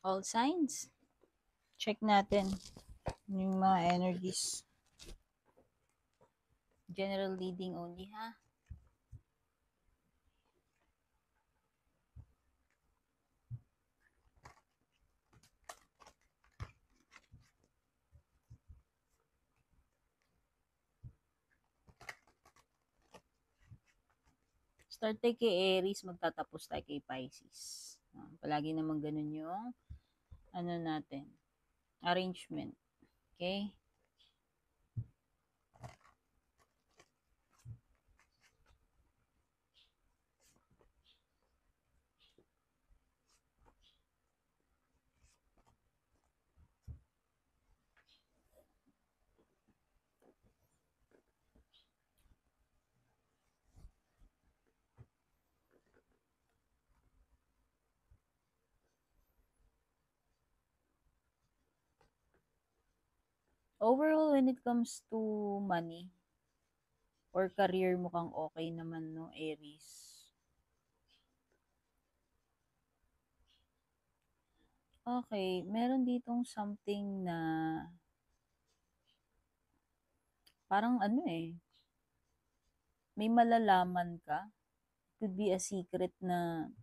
All signs. Check natin yung mga energies. General reading only, ha? Start tayo kay Aries, magtatapos tayo kay Pisces. Palagi naman ganun yung ano natin, arrangement. Okay? Overall, when it comes to money or career, mukhang okay naman, no, Aries. Okay, meron ditong something na parang ano may malalaman ka. Could be a secret na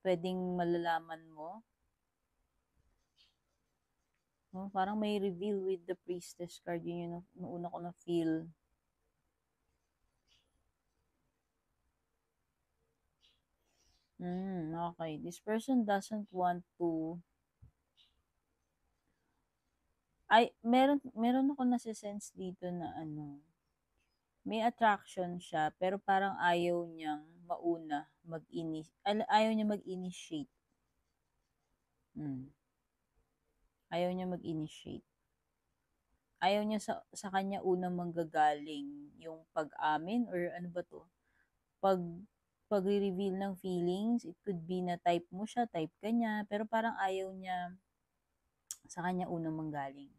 pwedeng malalaman mo. No? Parang may reveal with the priestess card. Yun yung nauna ko na feel. Okay. This person doesn't want to meron ako nasa-sense dito na may attraction siya pero parang ayaw niyang mauna ayaw niya mag-initiate. Ayaw niya mag-initiate. Ayaw niya sa kanya unang manggagaling yung pag-amin or ano ba to? Pag-reveal ng feelings, it could be na type mo siya, type ka niya, pero parang ayaw niya sa kanya unang manggaling.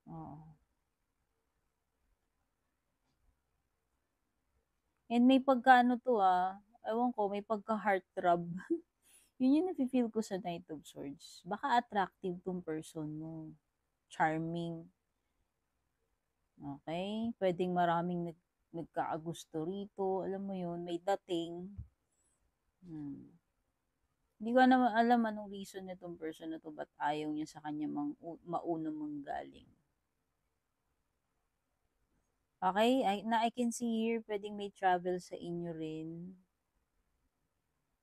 Oo. And may pagkaano to ewan ko, may pagka-heart throb. Yun yung nafe-feel ko sa Knight of Swords. Baka attractive tong person mo. Charming. Okay? Pwedeng maraming nagkaagusto rito. Alam mo yun, may dating. Hindi ko naman alam anong reason nitong person na to, ba't ayaw niya sa kanya maunang manggaling. Okay? I can see here, pwedeng may travel sa inyo rin.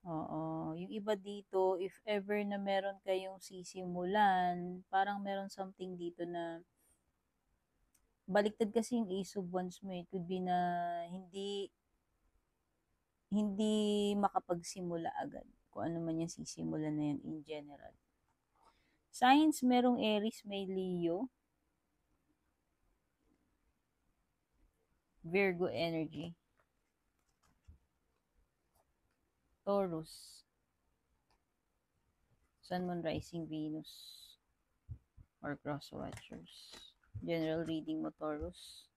Oo. Yung iba dito, if ever na meron kayong sisimulan, parang meron something dito na baliktad kasi yung Ace of Wands mo. It could be na hindi makapagsimula agad. Kung ano man yung sisimulan na yan in general. Signs, merong Aries, may Leo. Virgo energy. Taurus. Sun, Moon, Rising, Venus. Or Cross Watchers. General reading mo, Taurus.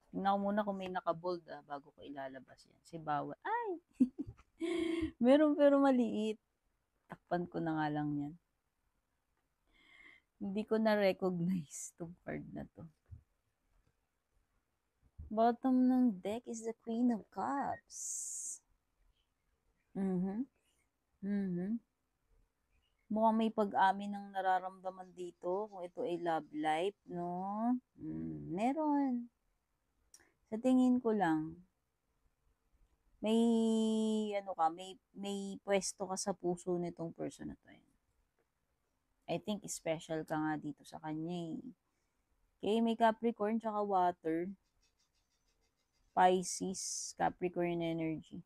Tingnan ko muna kung may nakabold bago ko ilalabas yan. Si bawal. Ay! Meron pero maliit. Takpan ko na nga lang yan. Hindi ko na-recognize itong card na to. Bottom ng deck is the Queen of Cups. Mukhang may pag-amin ng nararamdaman dito kung ito ay love life, no? Meron. Sa tingin ko lang, may may pwesto ka sa puso nitong person na to. I think special ka nga dito sa kanya. Okay, may Capricorn tsaka water. Pisces, Capricorn energy.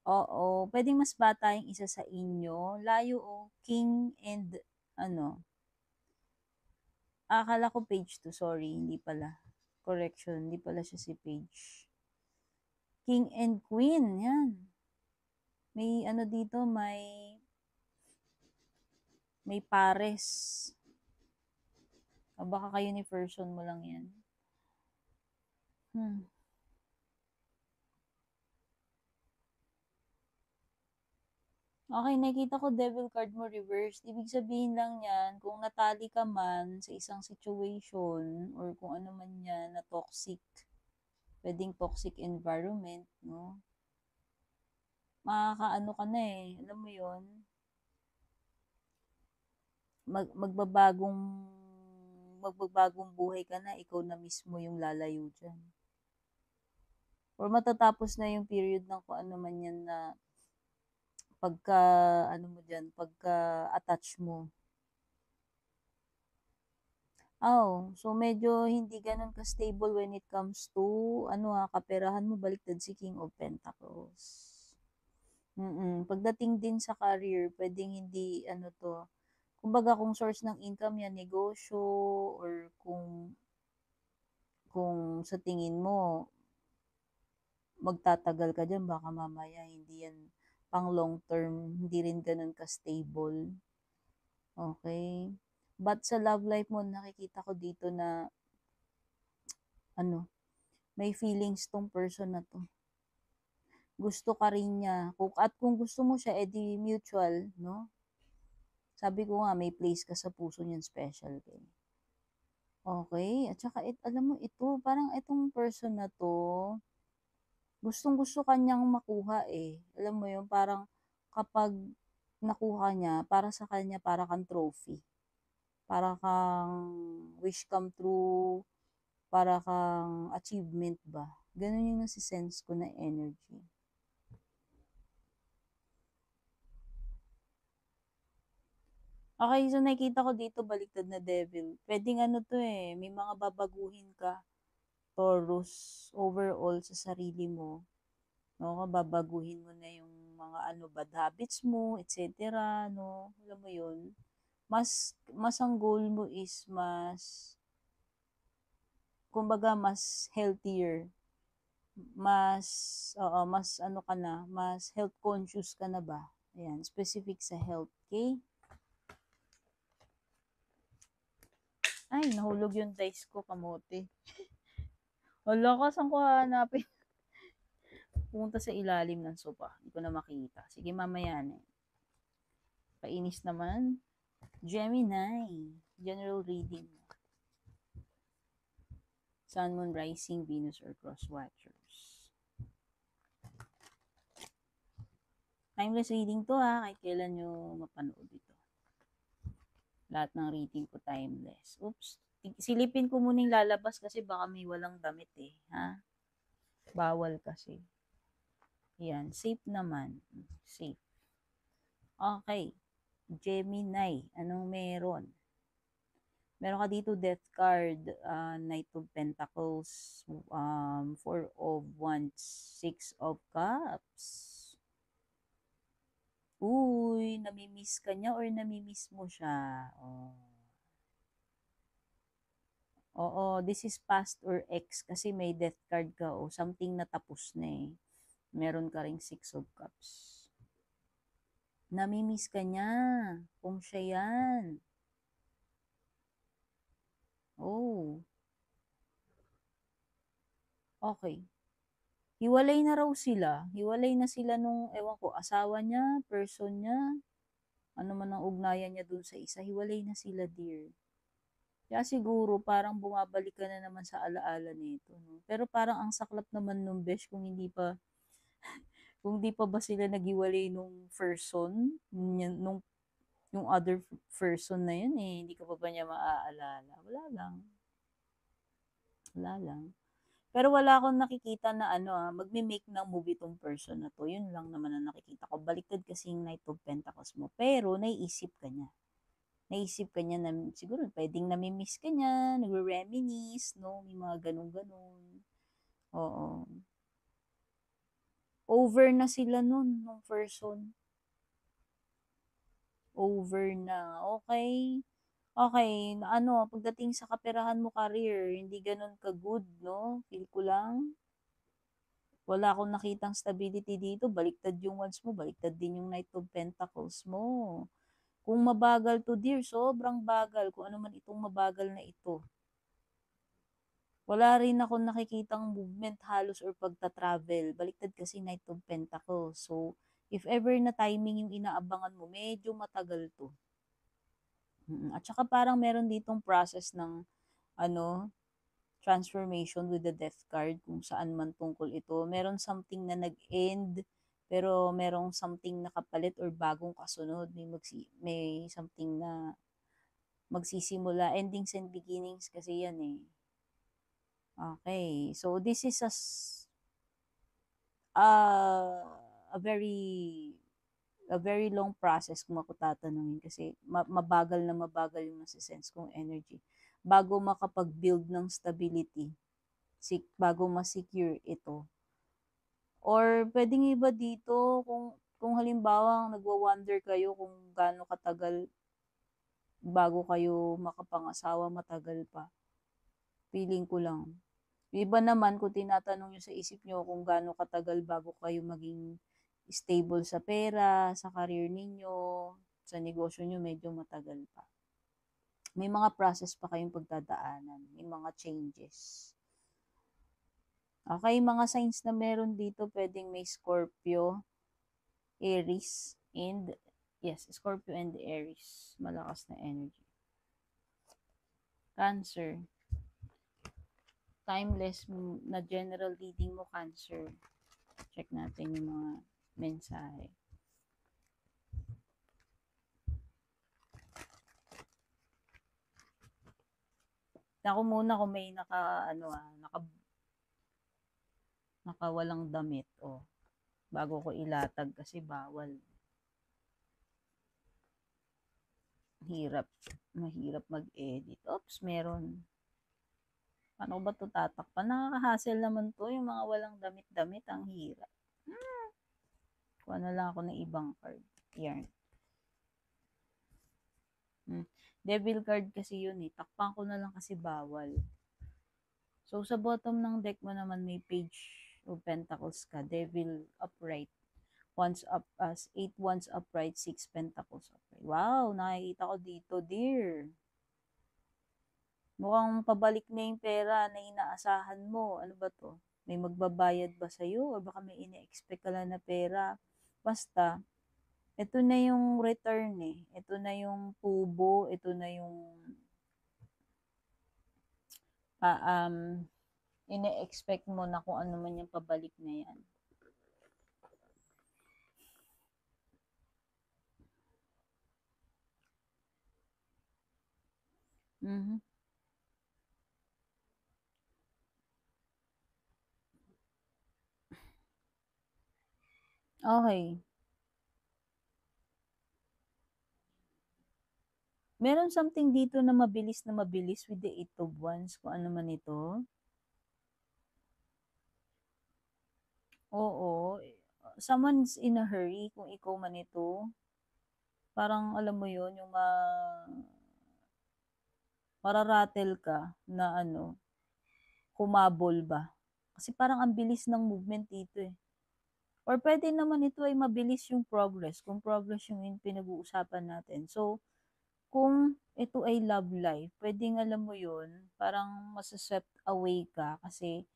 Oo, pwedeng mas bata yung isa sa inyo. Layo King and akala ko page 2, sorry, hindi pala. Correction, hindi pala siya si page. King and Queen, yan. May dito, may May pares. O baka kayo ni person mo lang yan. Hmm. Okay, nakita ko devil card mo reversed. Ibig sabihin lang yan, kung natali ka man sa isang situation or kung ano man yan na toxic, pwedeng toxic environment, no? Makakaano ka na eh, alam mo yon magbabagong buhay ka na, ikaw na mismo yung lalayo dyan. Or matatapos na yung period ng kung ano man yan na pagka, ano mo dyan, pagka attach mo. Oh, so medyo hindi ganun ka-stable when it comes to, kaperahan mo, baliktad si King of Pentacles. Pagdating din sa career, pwedeng hindi, kumbaga kung source ng income yan, negosyo, or kung sa tingin mo, magtatagal ka dyan, baka mamaya hindi yan pang long term, hindi rin ganun ka-stable. Okay? But sa love life mo, nakikita ko dito na, may feelings tong person na to. Gusto ka rin niya. At kung gusto mo siya, edi mutual, no? Sabi ko nga, may place ka sa puso niyan, special kay. Okay? At saka, alam mo, ito, parang itong person na to, gustong-gusto kanyang makuha eh. Alam mo yun, parang kapag nakuha niya, para sa kanya, para kang trophy. Para kang wish come true, para kang achievement ba. Ganun yung nasisense ko na energy. Okay, so nakita ko dito baliktad na devil. Pwedeng to eh, may mga babaguhin ka, Taurus, overall sa sarili mo. No, babaguhin mo na yung mga bad habits mo, etc. No, alam mo yun. Mas ang goal mo is kumbaga mas healthier. Mas ka na, mas health conscious ka na ba? Ayan, specific sa health, okay? Ay, nahulog yung dice ko, kamote. Wala ka, saan ko hanapin? Pumunta sa ilalim ng sopa. Hindi ko na makita. Sige, mamaya na. Painis naman. Gemini. General reading. Sun, Moon, Rising, Venus, or Cross Watchers. Timeless reading to ha. Kahit kailan nyo mapanood ito. Lahat ng reading ko timeless. Oops. Silipin ko muna yung lalabas kasi baka may walang damit eh. Ha? Bawal kasi. Yan. Safe naman. Safe. Okay. Gemini. Anong meron? Meron ka dito death card, Knight of Pentacles, Four of Wands, Six of Cups. Uy, namimiss ka niya or namimiss mo siya? Oh. Oo, this is past or ex kasi may death card ka o something na tapos na eh. Meron ka ring Six of Cups. Namimiss ka niya kung siya yan. Oh. Okay. Hiwalay na raw sila. Hiwalay na sila nung, ewan ko, asawa niya, person niya, ano man ang ugnayan niya dun sa isa. Hiwalay na sila, dear. Kaya siguro, parang bumabalik ka na naman sa alaala nito. No? Pero parang ang saklap naman nung besh kung hindi pa ba sila naghiwalay nung person, yung other person na yun eh, hindi ka pa ba niya maaalala? Wala lang. Wala lang. Pero wala akong nakikita na magme-make ng movie tong person na to. Yun lang naman ang nakikita ko. Baliktad kasi yung Knight of Pentacles mo. Pero naiisip ka niya. Naisip ka niya na siguro pwedeng namimiss ka niya, nagre-reminisce, no? May mga ganun-ganun. Oo. Over na sila nun, nung person. Over na. Okay. Okay, pagdating sa kaperahan mo career, hindi ganun ka-good, no? Feel ko lang. Wala akong nakitang stability dito. Baliktad yung wands mo, baliktad din yung Knight of Pentacles mo. Kung mabagal to dear, sobrang bagal. Kung ano man itong mabagal na ito. Wala rin akong nakikitang movement halos or pagta-travel. Baliktad kasi Knight of Pentacles. So, if ever na timing yung inaabangan mo, medyo matagal to. At saka parang meron ditong process ng ano, transformation with the death card kung saan man tungkol ito. Meron something na nag-end pero merong something na kapalit or bagong kasunod. May something na magsisimula. Endings and beginnings kasi yan eh. Okay. So this is a very long process kung ako tatanungin kasi mabagal yung nasa-sense kong energy bago makapag-build ng stability, bago ma-secure ito. Or pwedeng iba dito kung halimbawa nagwa-wonder kayo kung gaano katagal bago kayo makapangasawa, matagal pa. Feeling ko lang. Iba naman kung tinatanong nyo sa isip nyo kung gaano katagal bago kayo maging stable sa pera, sa career ninyo, sa negosyo nyo, medyo matagal pa. May mga process pa kayong pagdadaanan, may mga changes. Okay, mga signs na meron dito, pwedeng may Scorpio, Aries, and yes, Scorpio and Aries. Malakas na energy. Cancer. Timeless na general reading mo, Cancer. Check natin yung mga mensahe. Ako muna kung may nakawalang damit, bago ko ilatag kasi bawal. Mahirap mag-edit. Oops, meron. Paano ba ito tatakpan? Nakaka-hassle naman to, yung mga walang damit-damit, ang hirap. Kuha na lang ako ng ibang card. Yarn. Devil card kasi yun eh. Takpan ko na lang kasi bawal. So, sa bottom ng deck mo naman may Page of Pentacles ka. Devil upright. Wands up as 8 wands upright, 6 pentacles upright. Wow, nakikita ko dito, dear. Mukhang pabalik na yung pera na inaasahan mo. Ano ba to? May magbabayad ba sa'yo? O baka may ina-expect ka lang na pera? Basta, ito na yung return eh. Ito na yung tubo. Ito na yung ina-expect mo na kung ano man yung pabalik na yan. Okay. Meron something dito na mabilis with the 8 of Wands, kung ano man ito. Oo. Someone's in a hurry kung ikaw man ito. Parang alam mo yun, yung mararatel ka na humabol ba. Kasi parang ang bilis ng movement dito eh. Or pwede naman ito ay mabilis yung progress, kung progress yung pinag-uusapan natin. So, kung ito ay love life, pwedeng alam mo yun, parang masaswept away ka kasi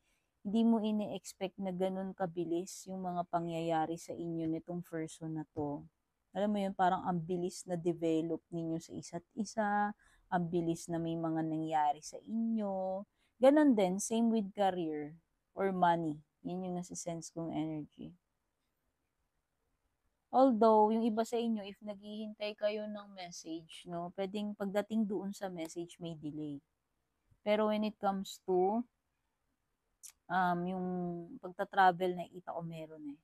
hindi mo ini-expect na ganun kabilis yung mga pangyayari sa inyo nitong person na to. Alam mo yun, parang ang bilis na develop ninyo sa isa't isa, ang bilis na may mga nangyari sa inyo. Ganon din, same with career or money. Yun yung nasa-sense kong energy. Although, yung iba sa inyo, if naghihintay kayo ng message, no, pwedeng pagdating doon sa message, may delay. Pero when it comes to yung pagta-travel, nakita ko meron eh.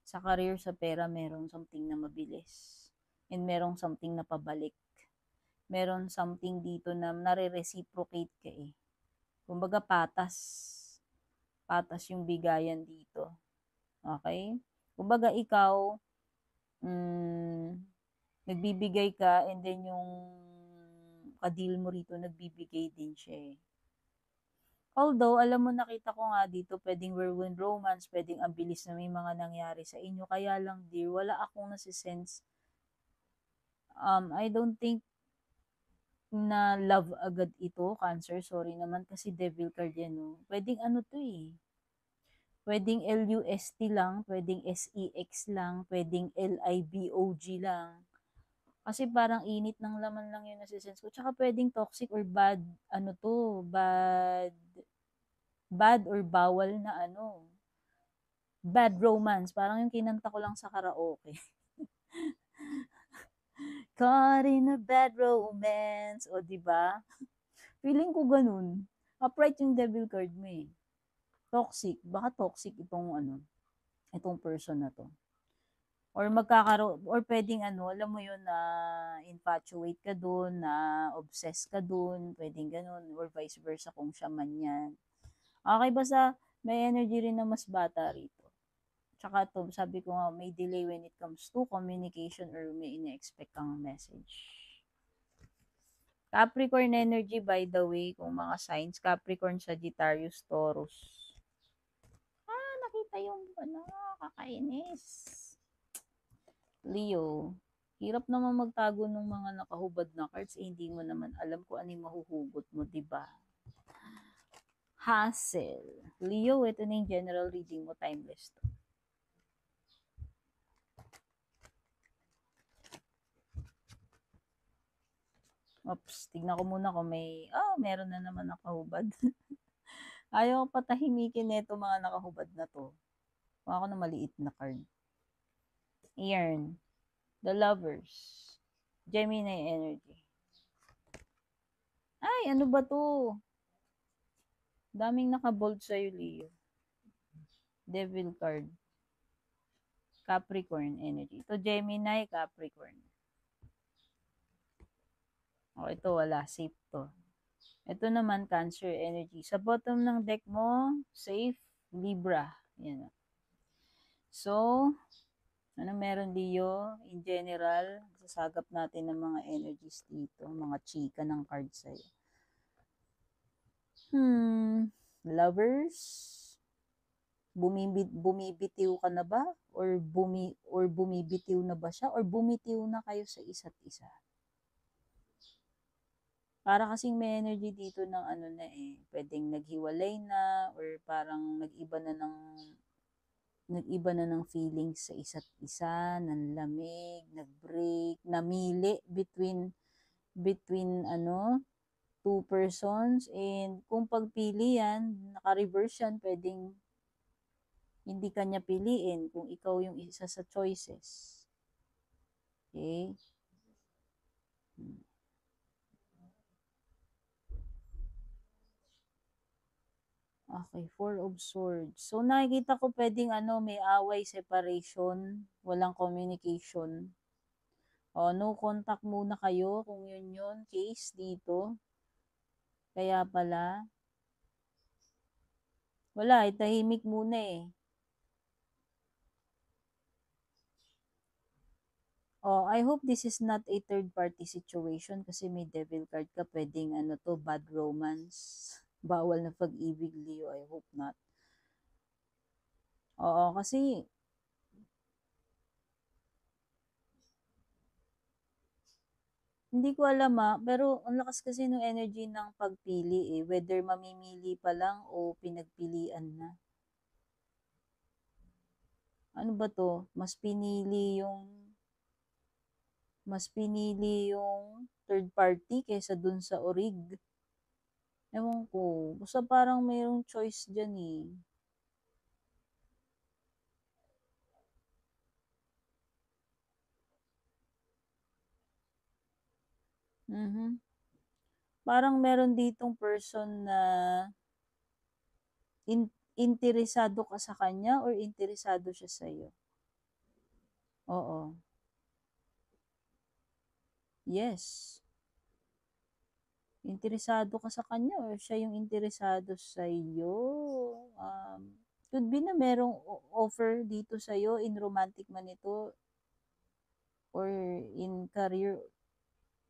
Sa career, sa pera, meron something na mabilis. And merong something na pabalik. Meron something dito na nare-reciprocate ka eh. Kumbaga patas. Patas yung bigayan dito. Okay? Kumbaga ikaw, nagbibigay ka and then yung kadil mo rito nagbibigay din siya eh. Although, alam mo, nakita ko nga dito, pwedeng whirlwind romance, pwedeng ang bilis na may mga nangyari sa inyo. Kaya lang, dear, wala akong nasisense I don't think na love agad ito, Cancer. Sorry naman kasi devil card yan, no? Pwedeng ano to eh. Pwedeng LUST lang, pwedeng SEX lang, pwedeng LIBOG lang. Kasi parang init ng laman lang yun nasisense ko. Tsaka pwedeng toxic or bad, ano to, bad or bawal na ano, bad romance. Parang yung kinanta ko lang sa karaoke. Caught in a bad romance. O, di ba? Feeling ko ganun. Upright yung devil card mo eh. Toxic. Baka toxic itong ano, itong person na to. Or magkakaroon, or pwedeng ano, alam mo yun na infatuate ka dun, na obsessed ka dun, pwedeng ganun, or vice versa kung siya man yan. Okay, basta may energy rin na mas bata rito. Tsaka to, sabi ko nga, may delay when it comes to communication or may ina-expect kang message. Capricorn energy, by the way, kung mga signs, Capricorn, Sagittarius, Taurus. Nakita yung, ano, kakainis. Leo, hirap naman magtago ng mga nakahubad na cards, eh, hindi mo naman alam kung ano yung mahuhugot mo, di ba? Hassle. Leo, ito na yung general reading mo, timeless to. Oops, tignan ko muna kung may, meron na naman nakahubad. Ayaw ko patahimikin nito mga nakahubad na to. Kung ako na maliit na card. Iyan. The Lovers. Gemini energy. Ay, ano ba to? Daming nakabold sa'yo, Leo. Devil card. Capricorn energy. Ito, Gemini, Capricorn. Ito wala. Safe to. Ito naman, Cancer energy. Sa bottom ng deck mo, safe, Libra. Yan. So, ano meron Leo? In general, sasagap natin ng mga energies dito. Mga chika ng card sa'yo. Lovers? Bumibitiw ka na ba? Or bumibitiw na ba siya? Or bumitiw na kayo sa isa't isa? Para kasing may energy dito ng ano na eh, pwedeng naghiwalay na or parang nag-iba na ng feelings sa isa't isa, nanlamig, nag-break, namili between ano, two persons, and kung pagpili yan, naka-reverse yan, pwedeng hindi kanya piliin kung ikaw yung isa sa choices. Okay? Okay, Four of Swords. So, nakikita ko pwedeng ano, may away, separation, walang communication. No contact muna kayo kung yun case dito. Kaya pala, wala, tahimik muna eh. I hope this is not a third party situation kasi may devil card ka, pwedeng ano to, bad romance. Bawal na pag-ibig, Leo. I hope not. Kasi hindi ko alam pero ang lakas kasi ng energy ng pagpili eh. Whether mamimili pa lang o pinagpilian na. Ano ba to? Mas pinili yung third party kaysa dun sa orig. Ewan ko. Basta parang mayroong choice dyan eh. Parang meron ditong person na interesado ka sa kanya or interesado siya sa iyo. Oo. Yes. Interesado ka sa kanya or siya yung interesado sa iyo. Could be na merong offer dito sa iyo in romantic man ito or in career,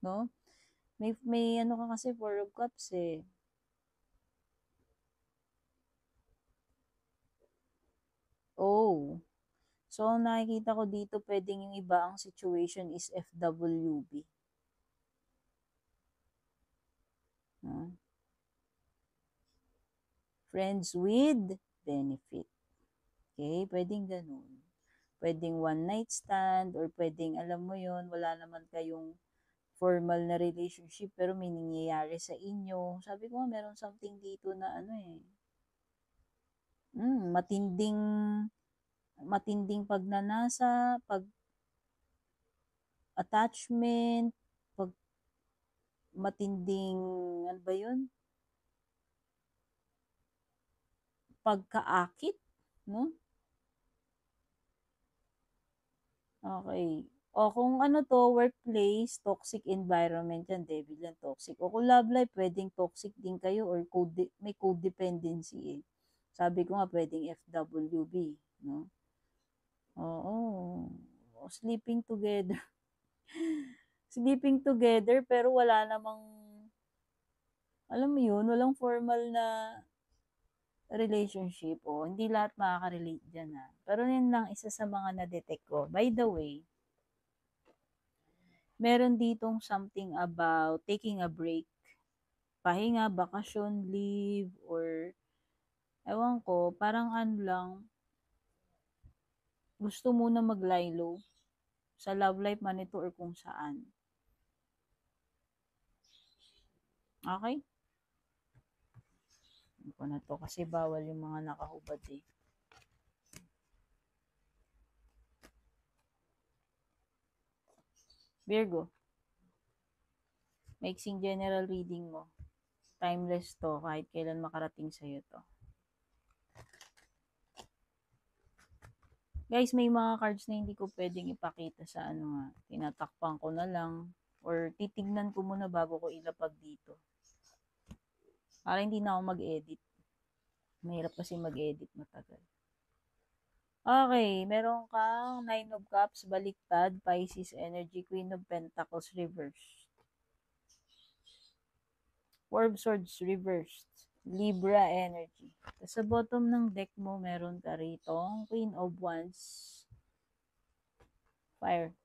no? May ano ka kasi Four of Cups eh. Oh. So, nakikita ko dito, pwedeng yung iba ang situation is FWB. Friends with benefit. Okay? Pwedeng ganun. Pwedeng one night stand or pwedeng, alam mo yon, wala naman kayong formal na relationship pero may nangyayari sa inyo. Sabi ko nga, meron something dito na ano matinding pagnanasa, attachment, matinding, ano ba yun? Pagkaakit, no? Okay. O kung ano to, workplace, toxic environment yan, devil yan, toxic. O kung love life, pwedeng toxic din kayo or may codependency eh. Sabi ko nga, pwedeng FWB, no? Oo. Sleeping together. Sleeping together, pero wala namang, alam mo yun, walang formal na relationship. O, hindi lahat makaka-relate dyan ha. Pero yun lang, isa sa mga na-detect ko. By the way, meron ditong something about taking a break. Pahinga, bakasyon, leave, or ewan ko, parang ano lang, gusto muna mag-lie low sa love life man ito or kung saan. Okay? Ano ko na to kasi bawal yung mga nakahubad eh. Virgo, mixing general reading mo. Timeless to, kahit kailan makarating sa'yo to. Guys, may mga cards na hindi ko pwedeng ipakita sa ano nga. Tinatakpan ko na lang. Or titignan ko muna bago ko ilapag dito. Para hindi na ako mag-edit. Mahirap kasi mag-edit matagal. Okay, meron kang Nine of Cups, baliktad, Pisces energy, Queen of Pentacles, reversed. Four of Swords, reversed. Libra energy. Tapos sa bottom ng deck mo, meron ka rito, Queen of Wands, Fire.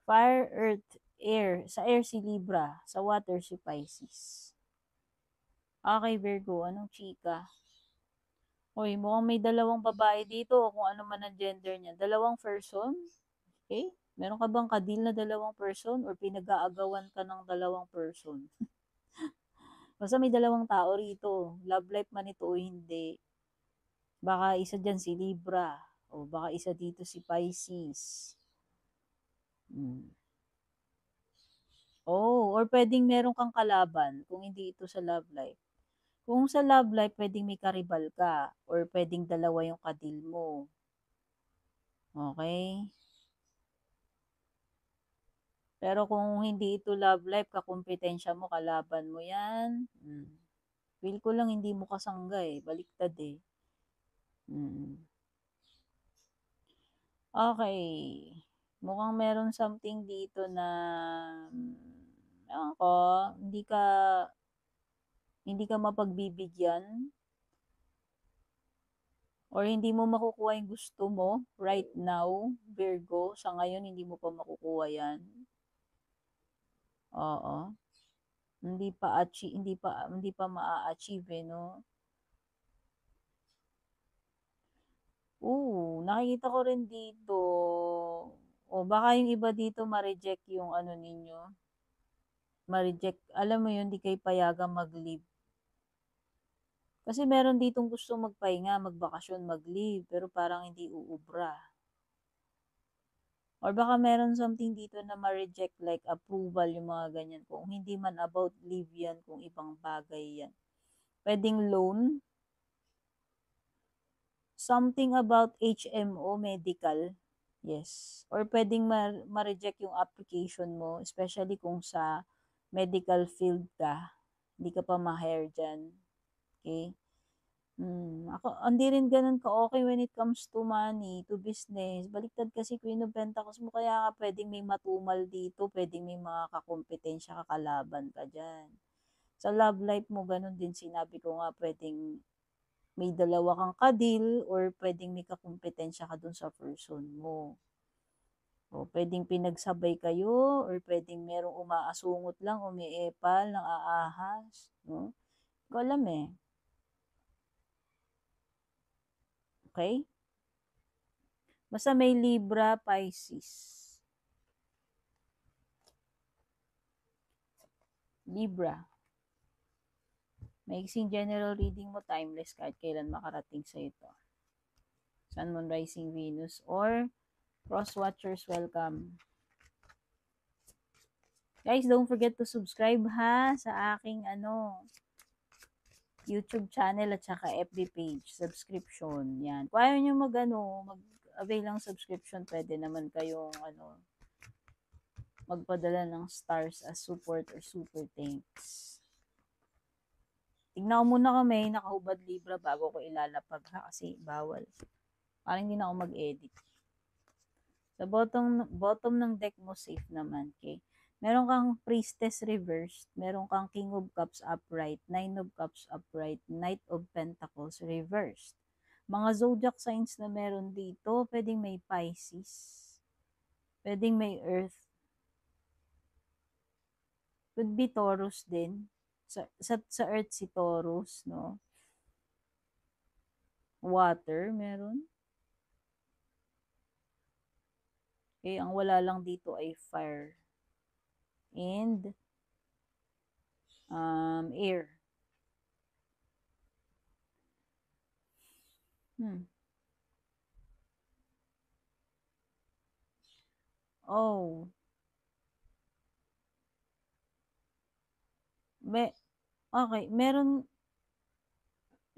Fire, Earth, Air. Sa air si Libra, sa water si Pisces. Okay, Virgo, anong chika? Hoy, mukhang may dalawang babae dito o kung ano man ang gender niya. Dalawang person? Okay? Meron ka bang kadil na dalawang person or pinag-aagawan ka ng dalawang person? Basta may dalawang tao rito. Love life man ito o hindi. Baka isa dyan si Libra. O baka isa dito si Pisces. Oh, or pwedeng meron kang kalaban kung hindi ito sa love life. Kung sa love life, pwedeng may karibal ka or pwedeng dalawa yung kadil mo. Okay? Pero kung hindi ito love life, kakumpetensya mo, kalaban mo yan. Feel ko lang hindi mo kasangga eh. Baliktad eh. Okay. Mukhang meron something dito na ako, hindi ka mapagbibigyan or hindi mo makukuha yung gusto mo right now, Virgo. Sa ngayon, hindi mo pa makukuha yan. Oo. Hindi pa maa-achieve eh, no? Nakikita ko rin dito. O baka yung iba dito ma-reject yung ano ninyo. Ma-reject. Alam mo yun, di kayo payagang mag-leave. Kasi meron ditong gusto magpahinga, magbakasyon, mag-leave, pero parang hindi uubra. Or baka meron something dito na ma-reject like approval, yung mga ganyan. Kung hindi man about leave yan, kung ibang bagay yan. Pwedeng loan. Something about HMO, medical. Yes. Or pwedeng ma-reject yung application mo, especially kung sa medical field ka. Hindi ka pa ma-hire dyan. Okay? Ako, hindi rin ganun ka-okay when it comes to money, to business. Baliktad kasi Queen of Pentacles mo, kaya nga pwedeng may matumal dito, pwedeng may mga kakompetensya, kakalaban ka dyan. Sa love life mo, ganun din sinabi ko nga, pwedeng may dalawa kang kadil or pwedeng may kakumpetensya ka dun sa person mo. O pwedeng pinagsabay kayo or pwedeng merong umaasungot lang o may epal ng aahas, no? Hindi ko alam eh. Okay? Basta may Libra, Pisces. Libra. Maiksing general reading mo, timeless kahit kailan makarating sa ito. Sun, Moon, Rising, Venus, or Cross Watchers, welcome. Guys, don't forget to subscribe ha sa aking YouTube channel at saka FB page. Subscription. Yan. Kung ayaw nyo mag-avail ng subscription, pwede naman kayong magpadala ng stars as support or super thanks. Tignan ko muna kami, nakahubad Libra bago ko ilalapag ha, kasi bawal. Parang hindi na ako mag-edit. Sa bottom ng deck mo, safe naman. Okay? Meron kang Priestess reversed, meron kang King of Cups upright, Nine of Cups upright, Knight of Pentacles reversed. Mga zodiac signs na meron dito, pwedeng may Pisces, pwedeng may Earth, could be Taurus din. Sa Earth si Taurus, no? Water, meron. Okay, ang wala lang dito ay fire and air. Oh. Okay, meron,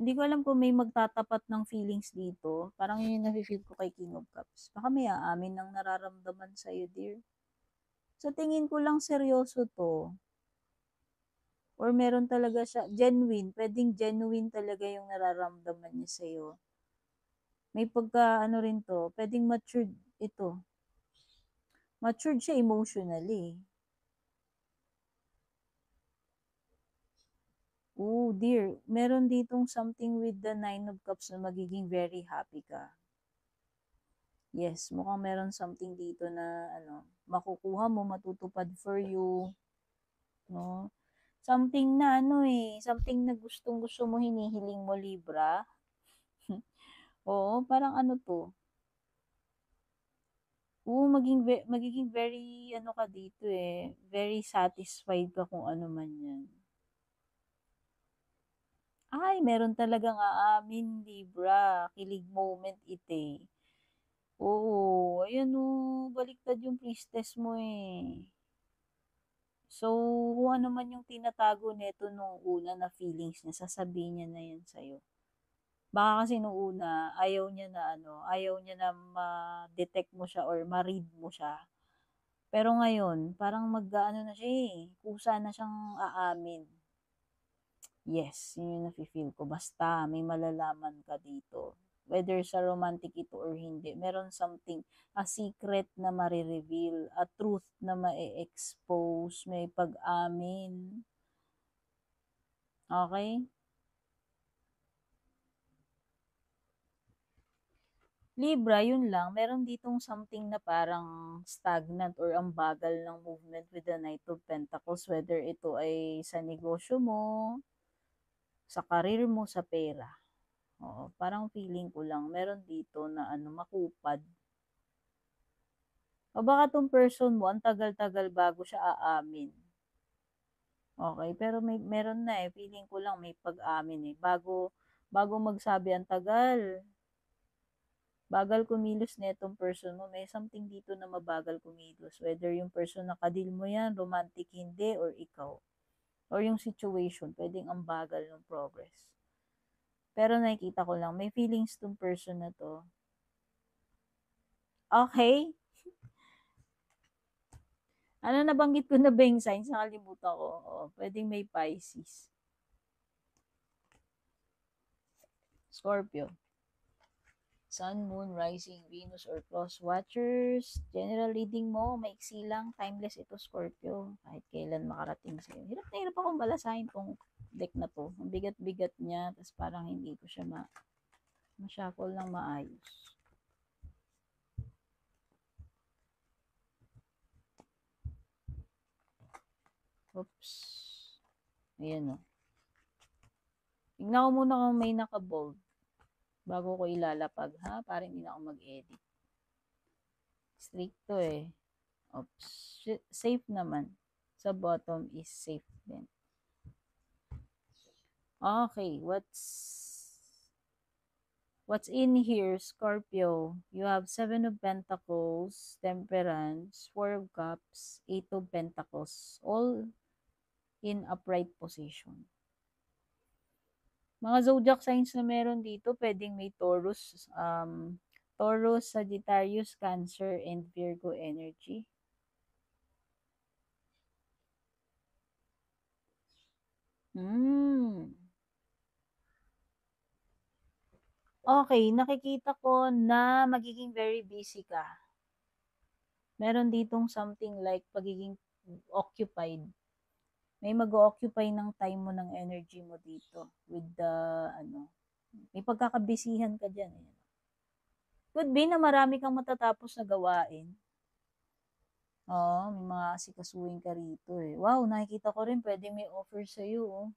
hindi ko alam kung may magtatapat ng feelings dito. Parang yun yung nafe-feel ko kay King of Cups. Baka may aamin ng nararamdaman sa'yo, dear. Sa tingin ko lang seryoso to. Or meron talaga siya, genuine. Pwedeng genuine talaga yung nararamdaman niya sa'yo. May rin to, pwedeng matured ito. Matured siya emotionally. Oh, dear. Meron ditong something with the Nine of Cups na magiging very happy ka. Yes, mukhang meron something dito na makukuha mo, matutupad for you. No? Something na something na gustong-gusto mo, hinihiling mo, Libra. Oo, parang to. Oo, magiging very ka dito very satisfied ka kung ano man yan. Ay, meron talagang aamin, Libra. Kilig moment ite. Oo, ayan baliktad yung priestess mo eh. So, kung ano man yung tinatago nito nung una na feelings niya, sasabihin niya na yan sa'yo. Baka kasi nung una, ayaw niya na ma-detect mo siya or ma-read mo siya. Pero ngayon, parang na siya kusa na siyang aamin. Yes, yun yung nafe-feel ko. Basta, may malalaman ka dito. Whether sa romantic ito or hindi, meron something, a secret na marireveal, a truth na ma-expose, may pag-amin. Okay? Libra, yun lang. Meron ditong something na parang stagnant or ang bagal ng movement with the Knight of Pentacles, whether ito ay sa negosyo mo, sa karir mo, sa pera. Oo, parang feeling ko lang, meron dito na makupad. O baka tong person mo, ang tagal-tagal bago siya aamin. Okay, pero meron na feeling ko lang may pag-amin bago magsabi, ang tagal. Bagal kumilos na itong person mo. May something dito na mabagal kumilos. Whether yung person na kadil mo yan, romantic hindi, or ikaw. Or yung situation, pwedeng ang bagal ng progress. Pero nakikita ko lang, may feelings tong person na to. Okay? Nabanggit ko na ba yung signs? Nakalimutan ko. Pwedeng may Pisces. Scorpio. Sun, Moon, Rising, Venus, or Cross Watchers. General reading mo, maiksi lang. Timeless ito, Scorpio. Kahit kailan makarating sa'yo. Hirap na hirap akong balasahin kung deck na to. Ang bigat-bigat niya, tapos parang hindi ko siya ma-shuffle ng maayos. Oops. Ayan o. Tignan ko muna kung may naka-bold bago ko ilalapag, ha? Para hindi na ako mag-edit. Straight to eh. Oops. Safe naman. Sa bottom is safe din. Okay, what's in here, Scorpio? You have 7 of Pentacles, Temperance, 4 of Cups, 8 of Pentacles, all in upright position. Mga zodiac signs na meron dito, pwedeng may Taurus, Sagittarius, Cancer, and Virgo energy. Okay, nakikita ko na magiging very busy ka. Meron ditong something like pagiging occupied. May mag-occupy ng time mo, ng energy mo dito with the, may pagkakabisihan ka dyan. Eh. Could be na marami kang matatapos na gawain. Oo, may mga asikasuhin ka rito eh. Wow, nakikita ko rin pwede may offer sa'yo. Oh.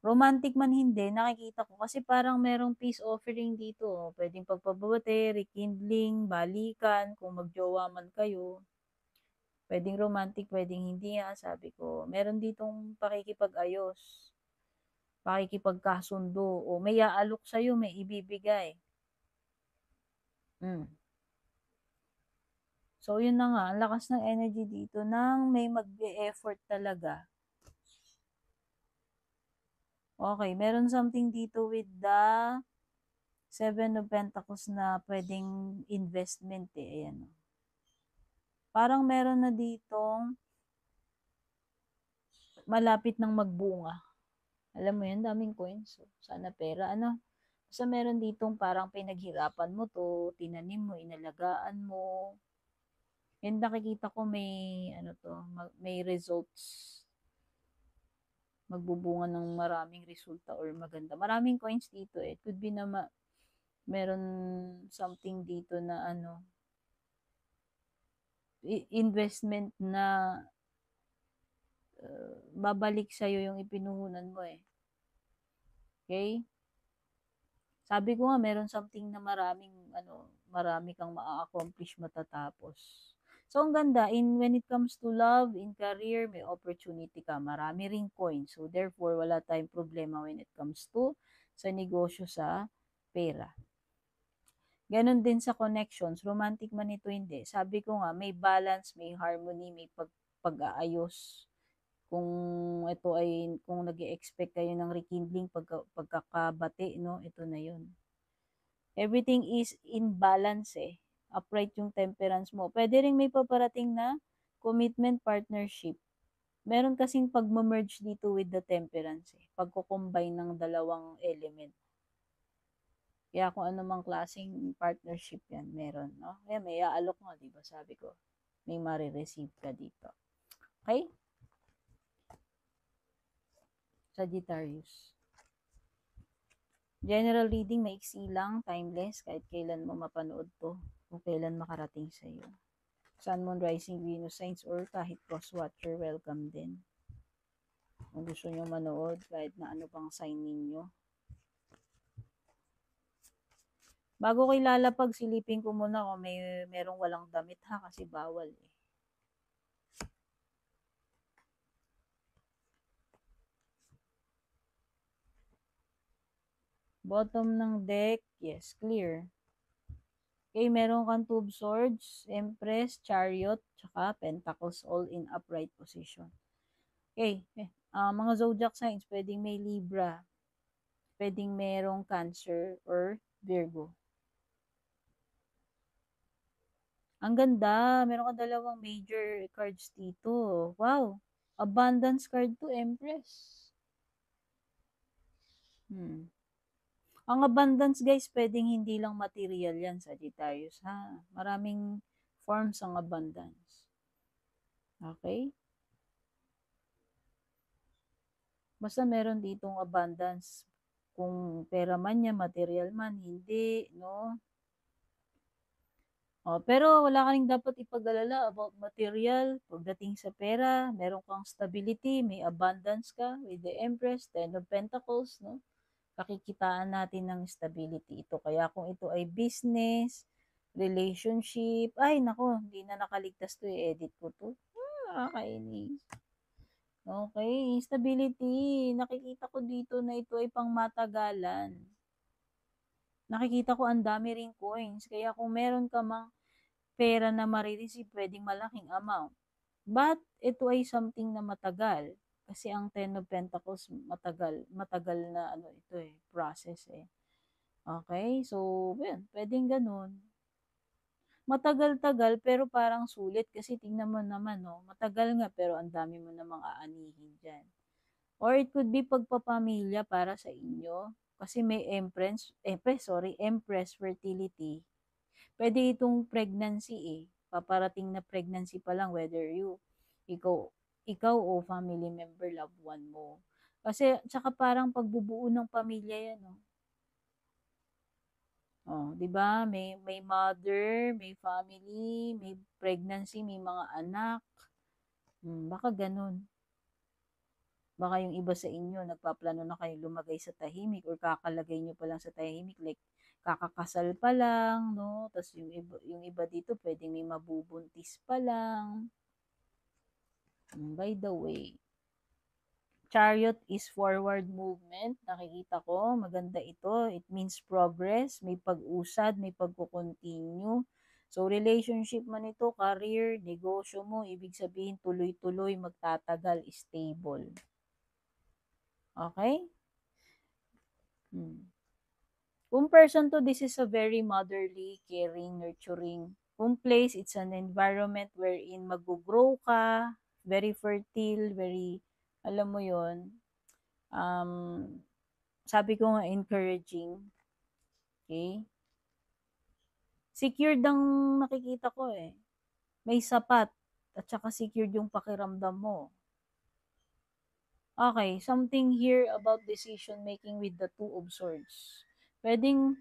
Romantic man hindi, nakikita ko. Kasi parang merong peace offering dito. Oh. Pwedeng pagpababate, rekindling, balikan, kung magjowa man kayo. Pwedeng romantic, pwedeng hindi ha, sabi ko. Meron ditong pakikipag-ayos. Pakikipagkasundo. O may aalok sa'yo, may ibibigay. So, yun na nga. Ang lakas ng energy dito nang may mag-e-effort talaga. Okay, meron something dito with the 7 of Pentacles na pwedeng investment eh. Ayan. Parang meron na ditong malapit ng magbunga. Alam mo yun, daming coins. So, sana pera. Basta meron ditong parang pinaghirapan mo to, tinanim mo, inalagaan mo. And nakikita ko may, may results. Magbubunga ng maraming resulta or maganda. Maraming coins dito eh. It could be na meron something dito na investment na babalik sa'yo yung ipinuhunan mo eh. Okay? Sabi ko nga, meron something na marami kang ma-accomplish matatapos. So, ang ganda, when it comes to love, in career, may opportunity ka. Marami ring coins. So, therefore, wala tayong problema when it comes to sa negosyo, sa pera. Ganon din sa connections. Romantic man ito, hindi. Sabi ko nga, may balance, may harmony, may pag-aayos. Kung ito ay, kung nag-expect kayo ng rekindling, pagkakabati, no? Ito na yun. Everything is in balance eh. Upright yung temperance mo. Pwede rin may paparating na commitment partnership. Meron kasing pag-merge dito with the temperance eh. Pagkukombine ng dalawang element. Kaya kung anumang klaseng partnership yan, meron. No? Kaya may aalok mo, di ba? Sabi ko, may marireceive ka dito. Okay? Sagittarius. General reading, maiksi lang, timeless, kahit kailan mo mapanood to, kung kailan makarating sa iyo. Sun, Moon, Rising, Venus signs, or kahit cross-watcher, welcome din. Kung gusto nyo manood, kahit na ano pang sign ninyo. Bago ko ilalapag, silipin ko muna kung merong walang damit ha, kasi bawal eh. Bottom ng deck, yes, clear. Okay, meron kang Two of Swords, Empress, Chariot, tsaka Pentacles, all in upright position. Okay, mga zodiac signs, pwedeng may Libra, pwedeng merong Cancer or Virgo. Ang ganda, meron ka dalawang major cards dito. Wow, abundance card to, Empress. Ang abundance guys, pwedeng hindi lang material yan, Sagittarius ha. Maraming forms ang abundance. Okay? Basta meron ditong abundance. Kung pera man yan, material man, hindi, no? Pero wala ka ring dapat ipag-alala about material. Pagdating sa pera, meron kang stability, may abundance ka with the Empress, Ten of Pentacles, no? Pakikitaan natin ng stability ito. Kaya kung ito ay business, relationship, ay nako, hindi na nakaligtas to, i-edit ko to. Nakakainis. Okay, stability. Nakikita ko dito na ito ay pangmatagalan. Nakikita ko ang dami ring coins. Kaya kung meron ka mang pera na marireceive, pwedeng malaking amount. But ito ay something na matagal. Kasi ang Ten of Pentacles, matagal. Matagal na ano ito process eh. Okay, so yan, pwedeng ganun. Matagal-tagal pero parang sulit kasi tingnan mo naman, no? Matagal nga pero ang dami mo namang aanihin dyan. Or it could be pagpapamilya para sa inyo. Kasi may Empress fertility. Pwede itong pregnancy eh. Paparating na pregnancy pa lang whether ikaw o family member, loved one mo. Kasi, tsaka parang pagbubuo ng pamilya yan, no? Oh, 'di ba? May mother, may family, may pregnancy, may mga anak. Baka ganun. Baka yung iba sa inyo, nagpaplano na kayo lumagay sa tahimik or kakalagay nyo pa lang sa tahimik, like kakakasal pa lang, no? Tapos yung iba dito, pwedeng may mabubuntis pa lang. By the way, Chariot is forward movement. Nakikita ko, maganda ito. It means progress, may pag-usad, may pagkukontinue. So, relationship man ito, career, negosyo mo, ibig sabihin tuloy-tuloy, magtatagal, stable. Okay? Kung person to, this is a very motherly, caring, nurturing. Kung place, it's an environment wherein mag-grow ka, very fertile, very, alam mo yon, sabi ko nga, encouraging. Okay? Secured ang nakikita ko eh. May sapat at saka secured yung pakiramdam mo. Okay, something here about decision making with the Two of Swords. Pwedeng,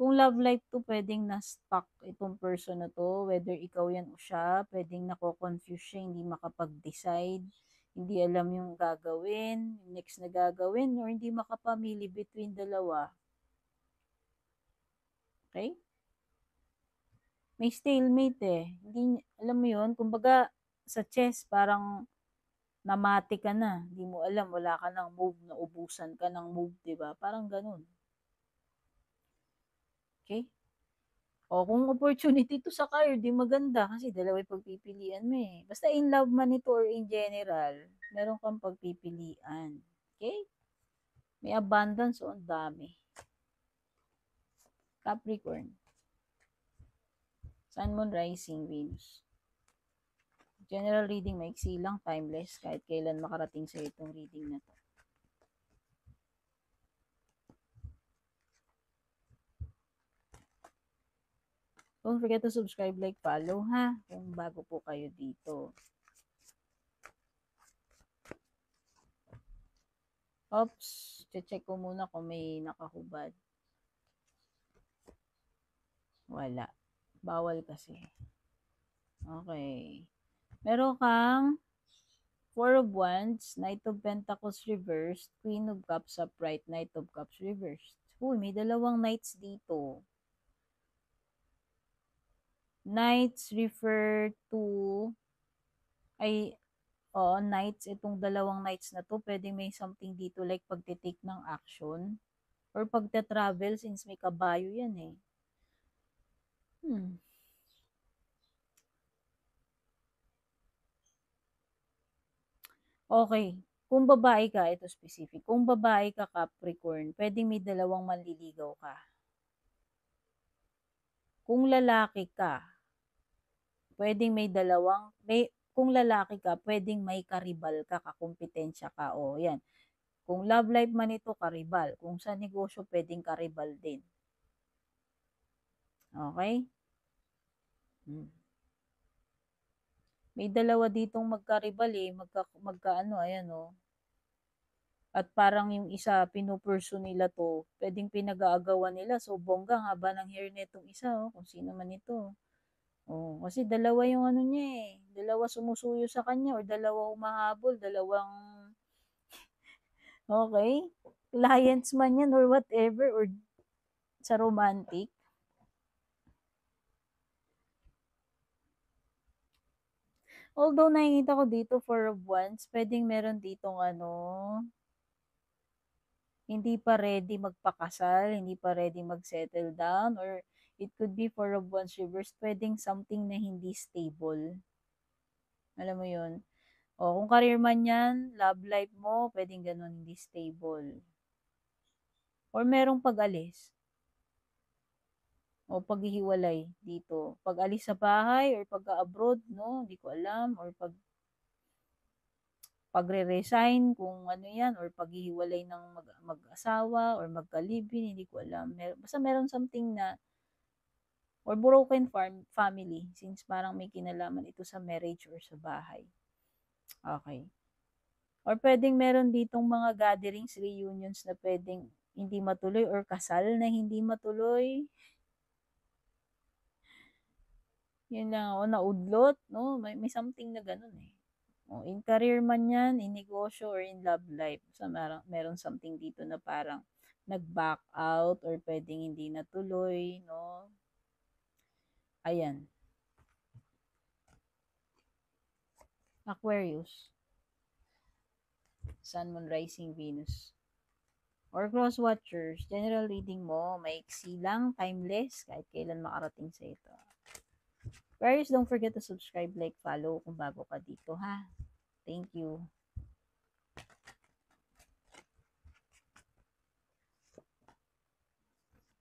kung love life to, pwedeng na-stuck itong person na to, whether ikaw yan o siya, pwedeng nako-confuse siya, hindi makapag-decide, hindi alam yung gagawin, yung next na gagawin, or hindi makapamili between dalawa. Okay? May stalemate eh. Hindi, alam mo yun, kumbaga sa chess, parang namati ka na. Hindi mo alam, wala ka ng move, naubusan ka ng move, diba? Parang ganun. Okay? O kung opportunity to sa career, di maganda kasi dalawa yung pagpipilian mo eh. Basta in love man ito or in general, meron kang pagpipilian. Okay? May abundance o ang dami. Capricorn. Sun, Moon, Rising, Venus. General reading, maiksi lang, timeless, kahit kailan makarating sa itong reading na to. Don't forget to subscribe, like, follow ha, kung bago po kayo dito. Oops, check ko muna kung may nakahubad. Wala. Bawal kasi. Okay. Meron kang Four of Wands, Knight of Pentacles reversed, Queen of Cups upright, Knight of Cups reversed. Uy, may dalawang knights dito. Knights refer to, knights, itong dalawang knights na to, pwede may something dito like pagtitake ng action or pagta-travel since may kabayo yan eh. Okay. Kung babae ka, ito specific. Kung babae ka, Capricorn, pwedeng may dalawang manliligaw ka. Kung lalaki ka, pwedeng kung lalaki ka, pwedeng may karibal ka, kakumpetensya ka. O, yan. Kung love life man ito, karibal. Kung sa negosyo, pwedeng karibal din. Okay? May dalawa ditong magkaribal eh. Ayan o. At parang yung isa, pinupursue nila 'to, puwedeng pinag-aagawan nila. So, bongga ang haba ng hair nitong isa, oh, kung sino man ito. Oh, kasi dalawa yung ano niya, eh, dalawa sumusuyo sa kanya or dalawa humahabol, dalawang okey, clients man 'yan or whatever or sa romantic. Although nakikita ko dito 4 of Wands, puwedeng meron ditong ano, hindi pa ready magpakasal, hindi pa ready mag-settle down or it could be 4 of Wands reversed, puwedeng something na hindi stable, alam mo 'yun? O kung career man 'yan, love life mo, puwedeng gano'n, hindi stable or merong pag-alis o paghihiwalay dito. Pag-alis sa bahay or pag-a-abroad 'no, hindi ko alam or pagre-resign kung ano 'yan or paghihiwalay ng mag-asawa or magka-live-in, hindi ko alam. Basta meron something na or broken family since parang may kinalaman ito sa marriage or sa bahay. Okay. Or puwedeng meron ditong mga gatherings, reunions na puwedeng hindi matuloy or kasal na hindi matuloy. 'Yun lang, o naudlot 'no, may something na gano'n, eh. Oh, in career man 'yan, in negosyo or in love life. So, meron something dito na parang nag-back out or puwedeng hindi natuloy 'no, ayan. Aquarius, Sun, Moon, Rising, Venus. Or cross watchers, general reading mo, maiksi lang, timeless, kahit kailan makarating sa ito. Aquarius, don't forget to subscribe, like, follow kung bago ka dito, ha? Thank you.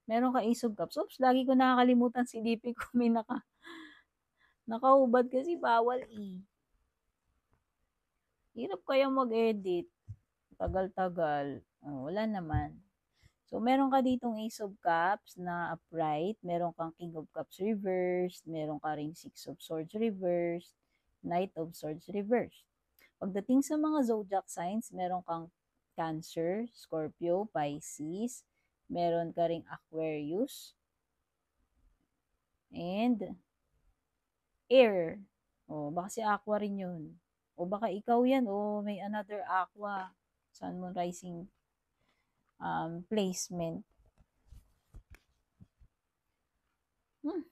Meron ka Ace of Cups. Oops, lagi ko nakakalimutan silipin kung may nakahubad kasi bawal eh. Hirap kaya mag-edit. Tagal-tagal. Oh, wala naman. So, meron ka ditong Ace of Cups na upright, meron kang King of Cups reversed, meron ka ring Six of Swords reversed, Knight of Swords reversed. Pagdating sa mga zodiac signs, meron kang Cancer, Scorpio, Pisces, meron ka ring Aquarius, and Air. O, baka si Aqua rin yun. O baka ikaw yan, o may another Aqua. Sun, Moon, Rising placement. Hmm.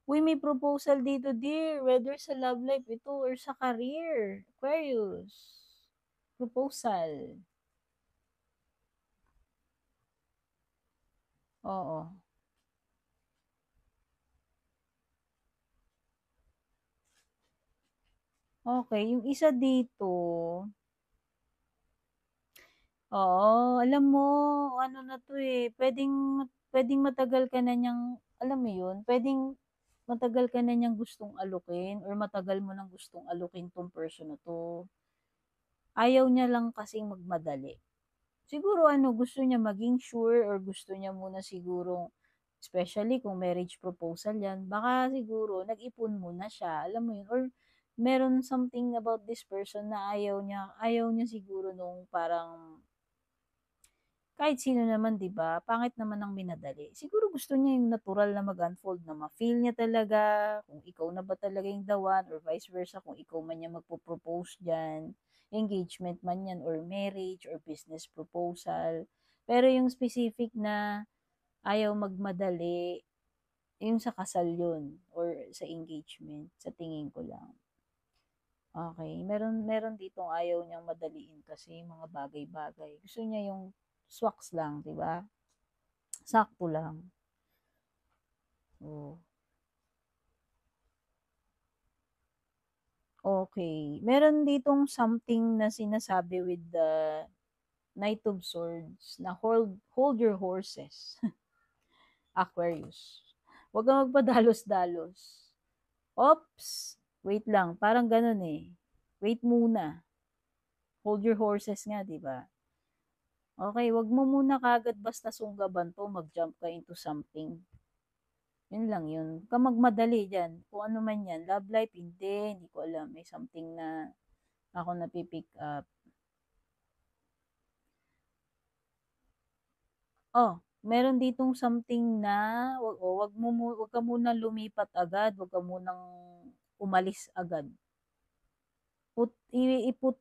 Uy, may proposal dito, dear. Whether sa love life ito or sa career. Aquarius. Proposal. Oo. Okay, yung isa dito, oo, alam mo, ano na to eh, pwedeng matagal ka na niyang, alam mo yun, pwedeng matagal ka na niyang gustong alukin or matagal mo nang gustong alukin tong person na to. Ayaw niya lang kasing magmadali. Siguro ano, gusto niya maging sure or gusto niya muna sigurong, especially kung marriage proposal yan, baka siguro nag-ipon muna siya, alam mo yun, or meron something about this person na ayaw niya siguro nung parang kahit sino naman 'di ba, pangit naman ang minadali. Siguro gusto niya yung natural na mag-unfold na ma-feel niya talaga kung ikaw na ba talaga yung the one or vice versa kung ikaw man yung magpo-propose diyan, engagement man yan or marriage or business proposal. Pero yung specific na ayaw magmadali, yung sa kasal yun or sa engagement, sa tingin ko lang. Okay, meron ditong ayaw niyang madaliin kasi mga bagay-bagay. Gusto niya yung swags lang, 'di ba? Sakto lang. Oh. Okay. Meron ditong something na sinasabi with the Knight of Swords na hold your horses, Aquarius. Huwag kang magpadalos-dalos. Oops! Wait lang, parang ganun eh. Wait muna. Hold your horses nga, di ba? Okay, wag mo muna kagad basta sunggaban to, mag-jump ka into something. Yun lang yun. Huwag kang magmadali dyan. Kung ano man yan. Love life, hindi. Hindi ko alam. May something na ako napipick up. Oh, meron ditong something na wag ka muna lumipat agad, wag ka munang umalis agad. I-put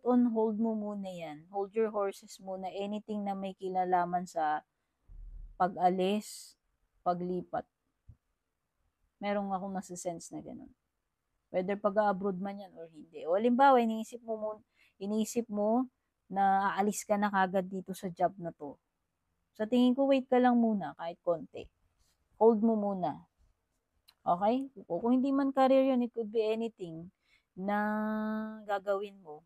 on hold mo muna 'yan. Hold your horses muna. Anything na may kinalaman sa pag-alis, paglipat. Meron akong nasa-sense na gano'n. Whether pag-a-abroad man 'yan or hindi. O halimbawa, iniisip mo na aalis ka na kagad dito sa job na 'to. Sa tingin ko, wait ka lang muna kahit konti. Hold mo muna. Okay? O kung hindi man career yun, it could be anything na gagawin mo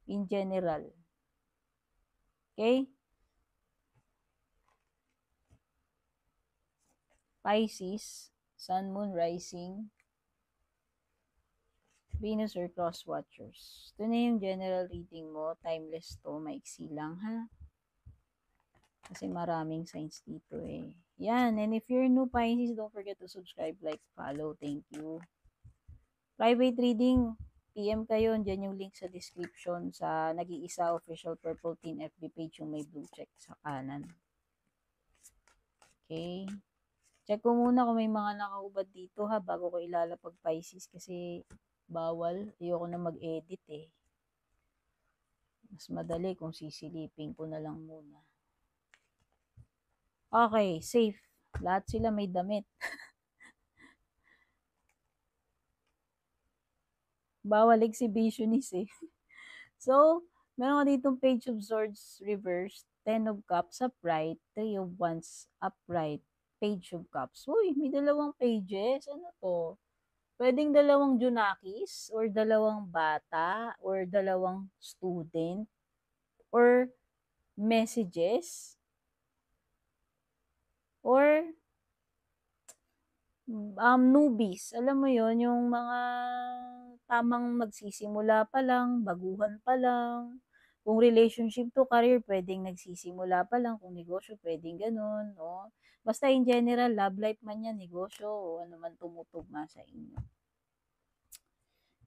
in general. Okay? Pisces, Sun, Moon, Rising, Venus or Cross Watchers. Ito na yung general reading mo. Timeless to. Maiksi lang, ha? Kasi maraming signs dito eh. Yan. And if you're new Pisces, don't forget to subscribe, like, follow. Thank you. Private reading, PM kayo. Diyan yung link sa description sa Nag-iisa Official Purple Team FB page, yung may blue check sa kanan. Okay. Check ko muna kung may mga nakaubad dito ha, bago ko ilalapag Pisces kasi bawal. Ayoko na mag-edit eh. Mas madali kung sisilipin ko na lang muna. Okay, safe. Lahat sila may damit. Bawal exhibitionist eh. So, meron ka ditong Page of Swords reversed, Ten of Cups upright, Three of Wands upright, Page of Cups. Uy, may dalawang pages. Ano to? Pwedeng dalawang Junakis, or dalawang bata, or dalawang student, or messages, or newbies. Alam mo yon, yung mga tamang magsisimula pa lang, baguhan pa lang. Kung relationship to career, pwedeng nagsisimula pa lang. Kung negosyo, pwedeng ganun. No? Basta in general, love life man yan, negosyo, o ano man tumutugma sa inyo.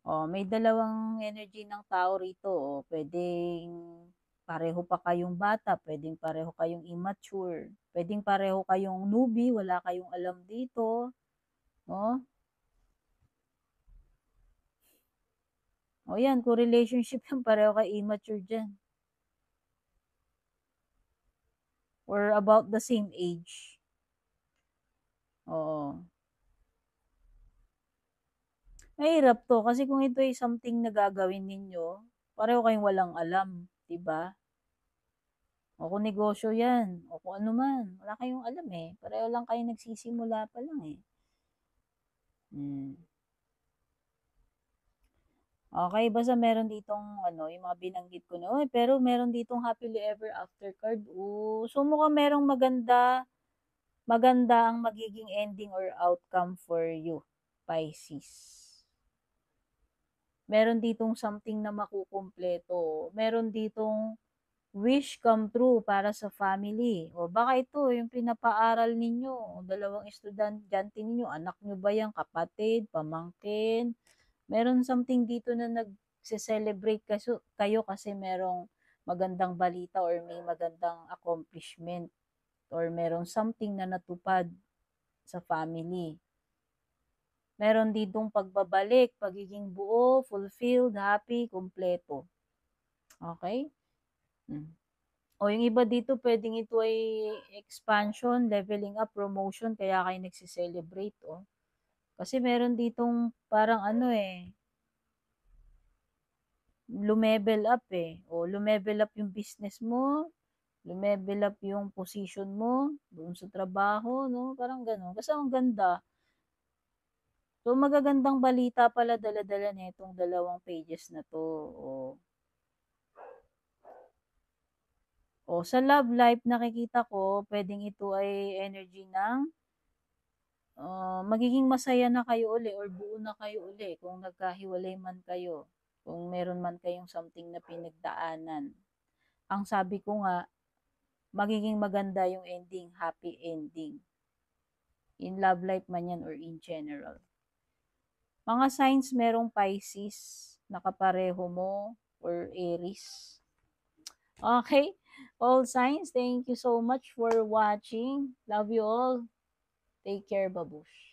Oh, may dalawang energy ng tao rito. Oh. Pwedeng pareho pa kayong bata, pwedeng pareho kayong immature, pwedeng pareho kayong newbie, wala kayong alam dito. Oh. O yan, kung relationship yan, pareho kayo immature dyan. Or about the same age. Oo. Mahirap to kasi kung ito ay something na gagawin ninyo, pareho kayong walang alam, 'di ba? O kung negosyo 'yan, o kung ano man, wala kayong alam eh. Pareho lang kayo nagsisimula pa lang eh. Hmm. Okay, basta meron ditong ano, yung mga binanggit ko na, oy, pero meron ditong happily ever after card. Oh, so mukhang merong maganda ang magiging ending or outcome for you, Pisces. Meron ditong something na makukumpleto. Meron ditong wish come true para sa family. O baka ito, yung pinapaaral ninyo, o dalawang estudyante ninyo, anak nyo ba yan, kapatid, pamangkin. Meron something dito na nagse-celebrate kayo kasi merong magandang balita or may magandang accomplishment or merong something na natupad sa family. Meron ditong pagbabalik, pagiging buo, fulfilled, happy, kumpleto. Okay? O yung iba dito, pwedeng ito ay expansion, leveling up, promotion, kaya kayo nagsiselebrate. Oh. Kasi meron ditong parang ano eh, lumevel up eh. O lumevel up yung business mo, lumevel up yung position mo, doon sa trabaho, no? Parang gano'n. Kasi ang ganda. So, magagandang balita pala dala-dala nitong dalawang pages na to. O, sa love life, nakikita ko, pwedeng ito ay energy ng magiging masaya na kayo uli or buo na kayo uli kung nagkahiwalay man kayo. Kung meron man kayong something na pinagdaanan. Ang sabi ko nga, magiging maganda yung ending, happy ending. In love life man yan or in general. Mga signs merong Pisces, nakapareho mo, or Aries. Okay? All signs, thank you so much for watching. Love you all. Take care, babush.